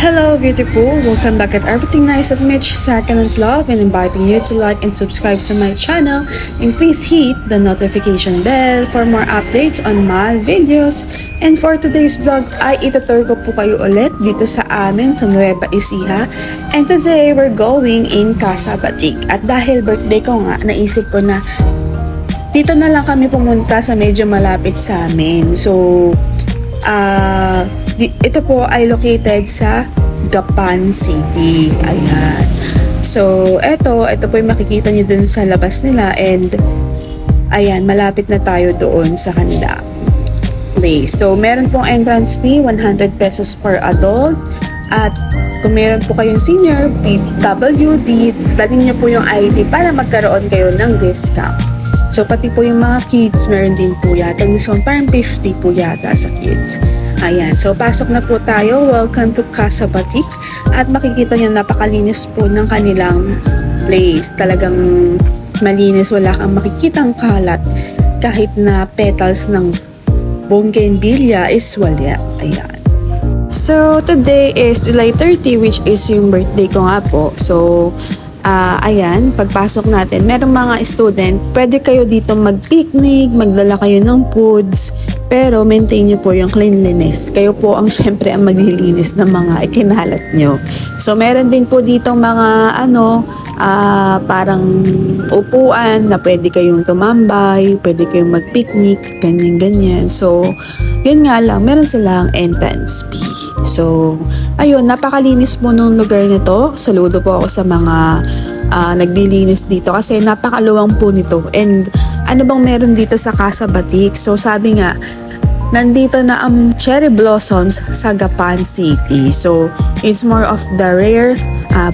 Hello, beautiful! Welcome back at Everything Nice at Mitch Second and Love, and inviting you to like and subscribe to my channel, and please hit the notification bell for more updates on my videos. And for today's vlog ay itutur ko po kayo ulit dito sa amin sa Nueva Ecija, and today we're going in Casa Batik. At dahil birthday ko nga, naisip ko na dito na lang kami pumunta sa medyo malapit sa amin. So ito po ay located sa Gapan City. Ayan. So, ito po yung makikita nyo dun sa labas nila, and ayan, malapit na tayo doon sa kanila place. So, meron pong entrance fee, 100 pesos per adult. At kung meron po kayong senior, PWD, dalhin nyo po yung ID para magkaroon kayo ng discount. So, pati po yung mga kids, meron din po yata discount, parang 50 po yata sa kids. Ayan, so pasok na po tayo. Welcome to Casa Batik. At makikita nyo, napakalinis po ng kanilang place. Talagang malinis, wala kang makikitang kalat. Kahit na petals ng bougainvillea is wala. Ayan. So, today is July 30, which is yung birthday ko nga po. So, ayan, pagpasok natin, merong mga student, pwede kayo dito mag-picnic, magdala kayo ng foods, pero maintain nyo po yung cleanliness. Kayo po ang syempre ang maglilinis ng mga ikinalat nyo. So, meron din po dito mga parang upuan na pwede kayong tumambay, pwede kayong mag-picnic, ganyan-ganyan. So, yun nga lang, meron silang entrance fee. So, ayun, napakalinis po nung lugar nito. Saludo po ako sa mga naglilinis dito kasi napakaluwang po nito. And ano bang meron dito sa Casa Batik? So, sabi nga, nandito na ang cherry blossoms sa Gapan City. So, it's more of the rare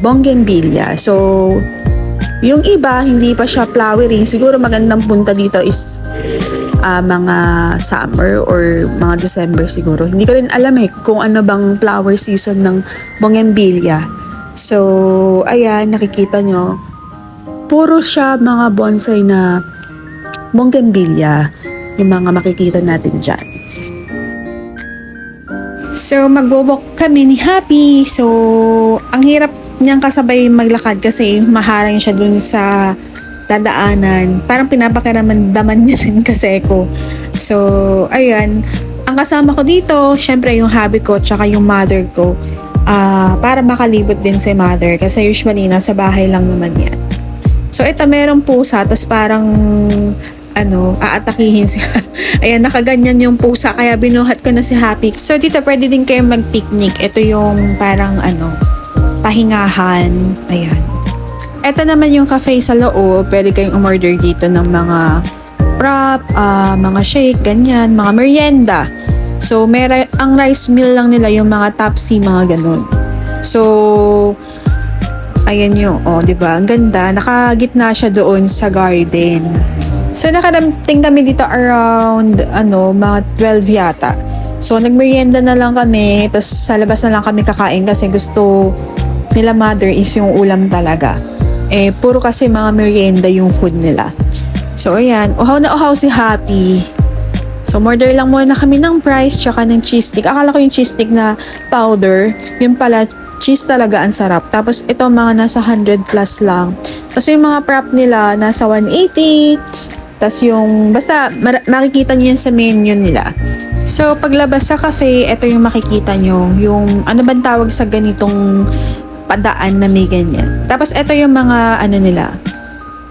bougainvillea. So, yung iba, hindi pa siya flowering. Siguro magandang punta dito is mga summer or mga December siguro. Hindi ko rin alam kung ano bang flower season ng bougainvillea. So, ayan, nakikita nyo. Puro siya mga bonsai na bougainvillea. Yung mga makikita natin dyan. So, mag-walk kami ni Happy. So, ang hirap niyang kasabay maglakad kasi maharang siya dun sa dadaanan. Parang pinapakiramandaman niya din kasi ko. So, ayan. Ang kasama ko dito, syempre yung hubby ko tsaka yung mother ko. Para makalibot din si mother kasi usually nasa bahay lang naman yan. So, ito merong pusa, tas parang aatakihin siya. Ayan, nakaganyan yung pusa, kaya binuhat ko na si Happy. So, dito pwede din kayo mag-picnic. Ito yung parang pahingahan. Ayan. Ito naman yung cafe sa loob. Pwede kayong umorder dito ng mga prop, mga shake, ganyan, mga merienda. So, ang rice meal lang nila yung mga tapsi, mga ganun. So, ayan yung, diba? Ang ganda. Nakagitna siya doon sa garden. So, nakarating kami dito around, mga 12 yata. So, nagmerienda na lang kami, tapos sa labas na lang kami kakain kasi gusto nila mother is yung ulam talaga. Puro kasi mga merienda yung food nila. So, ayan, uhaw na uhaw si Happy. So, order lang muna kami ng fries, tsaka ng cheese stick. Akala ko yung cheese stick na powder, yung pala, cheese talaga ang sarap. Tapos, ito mga nasa 100 plus lang. Tapos, yung mga prop nila, nasa 180. Tapos yung, basta makikita nyo yan sa menu nila. So, paglabas sa cafe, ito yung makikita nyo. Yung, ano bang tawag sa ganitong padaan na may ganyan. Tapos, ito yung mga, nila,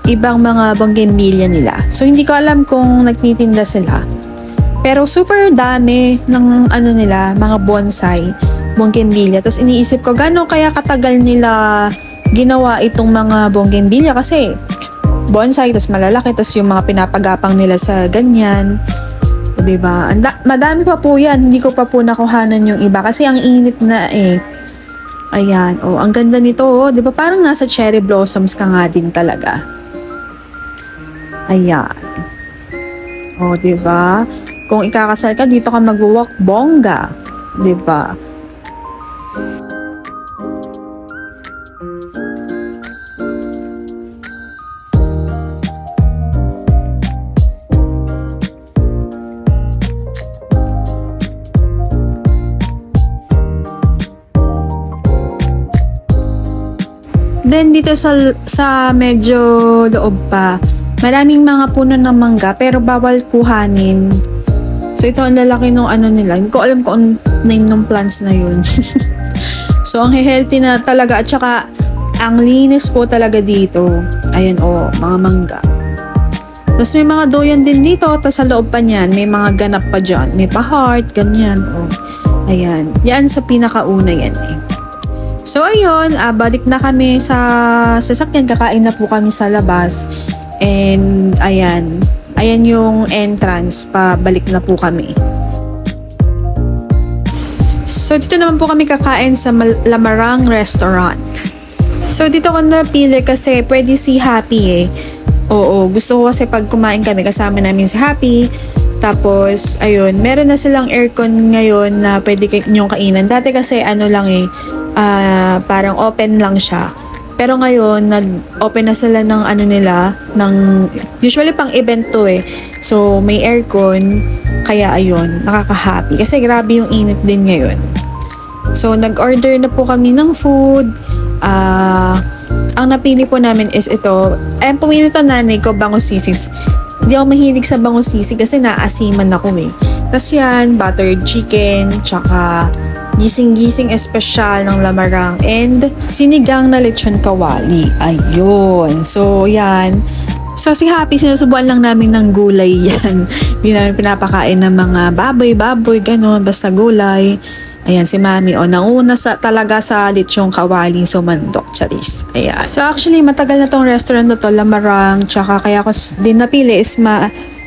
ibang mga bougainvillea nila. So, hindi ko alam kung nagtitinda sila. Pero, super dami ng, nila, mga bonsai, bougainvillea. Tapos, iniisip ko, gano'n kaya katagal nila ginawa itong mga bougainvillea? Kasi, bonsai, tas malalaki, tas yung mga pinapagapang nila sa ganyan. Diba? Madami pa po yan. Hindi ko pa po nakuhanan yung iba kasi ang init na Ayan. Ang ganda nito. Diba? Parang nasa cherry blossoms ka nga din talaga. Ayan. Diba? Kung ikakasal ka, dito ka mag-walk bongga. Diba? Then dito sa medyo loob pa, maraming mga puno ng mangga pero bawal kuhanin. So ito ang lalaki nung ano nila. Hindi ko alam kung name ng plants na yun. So ang healthy na talaga at saka ang linis po talaga dito. Ayan mga mangga. Tapos may mga doyan din dito. Tapos sa loob pa niyan, may mga ganap pa dyan. May pa-heart, ganyan. Ayan. Yan sa pinakauna yan So ayun, balik na kami sa sasakyan. Kakain na po kami sa labas. And ayan yung entrance. Pabalik na po kami. So dito naman po kami kakain sa Lamarang Restaurant. So dito ko napili kasi pwede si Happy Oo, gusto ko kasi pag kumain kami kasama namin si Happy. Tapos, ayun, meron na silang aircon ngayon na pwede nyong kainan. Dati kasi parang open lang siya. Pero ngayon, nag-open na sila ng usually pang event to So, may aircon, kaya ayun, nakaka-happy. Kasi grabe yung init din ngayon. So, nag-order na po kami ng food. Ang napili po namin is ito. Pumili to nanay ko, bangus sisig. Hindi ako mahilig sa bangus sisig kasi naasiman ako Tapos yan, buttered chicken, tsaka gising-gising espesyal ng Lamarang, and sinigang na lechon kawali. Ayun. So, yan. So, si Happy, sinusubuan lang namin ng gulay yan. Hindi namin pinapakain ng mga baboy, ganon, basta gulay. Ayan, si Mami, nauna talaga sa lechong kawali, so mandok, charis. Ayan. So, actually, matagal na tong restaurant na to, Lamarang, tsaka kaya ko din napili is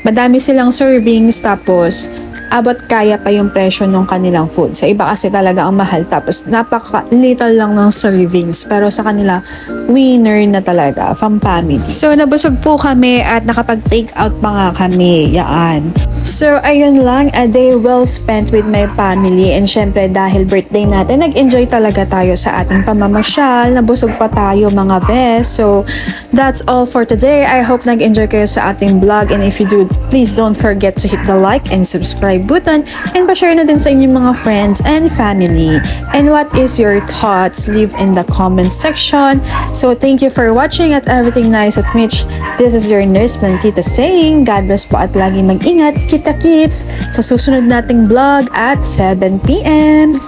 madami silang servings, tapos abot kaya pa yung presyo ng kanilang food. Sa iba kasi talaga ang mahal, tapos napaka-little lang ng servings. Pero sa kanila, winner na talaga, from family. So, nabusog po kami at nakapag-take out pa nga kami. Yan. So, ayun lang, a day well spent with my family. And syempre, dahil birthday natin, nag-enjoy talaga tayo sa ating pamamasyal. Nabusog pa tayo mga ves. So, that's all for today. I hope nag-enjoy kayo sa ating vlog. And if you do, please don't forget to hit the like and subscribe button. And pa-share na din sa inyong mga friends and family. And what is your thoughts? Leave in the comment section. So, thank you for watching at Everything Nice at Mitch. This is your nurse, Plantita, saying, God bless po at lagi mag-ingat. Kita-kits sa susunod nating vlog at 7 p.m.